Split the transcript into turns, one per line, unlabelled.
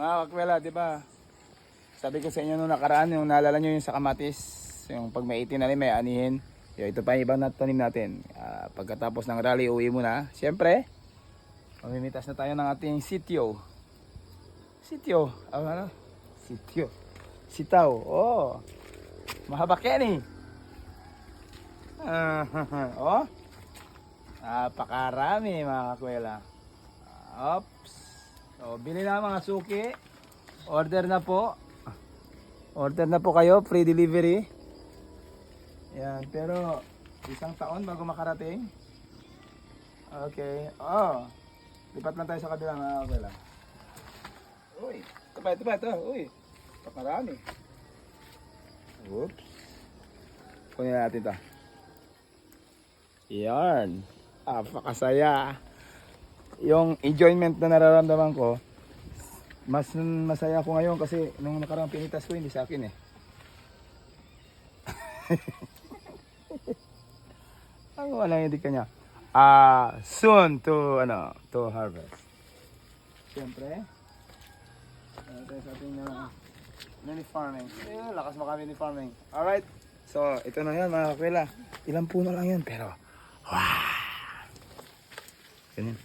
Mga kakwela, di ba? Sabi ko sa inyo nung nakaraan, yung naalala nyo yung sa kamatis, yung pag may itinanim, may anihin. Ito pa yung ibang tanim natin. Pagkatapos ng rally, uwi muna. Siyempre, mamimitas na tayo ng ating sityo. Sityo. Ano? Sityo. Sitaw. Oh. Mahaba Kenny. Oh. Napakarami mga kakwela. Oops. So, bili na mga suki. Order na po. Order na po kayo. Free delivery. Yan. Pero, isang taon bago makarating. Okay. Oh. Lipat lang tayo sa kabila mga kakwela. Uy. Ito pa. Uy. Pakarami. Oops. Kunin natin ito. Yan. Napakasaya. Yung enjoyment na nararamdaman ko, mas masaya ako ngayon kasi nung nakarang pinitas ko hindi sa akin eh. Ang walang hindi kanya. Soon to harvest. Siyempre, tayo sa ating mini farming. Lakas mo kami ni farming. Alright. So, ito na yan mga kakwela. Ilang puno lang yan pero wow. Ganyan.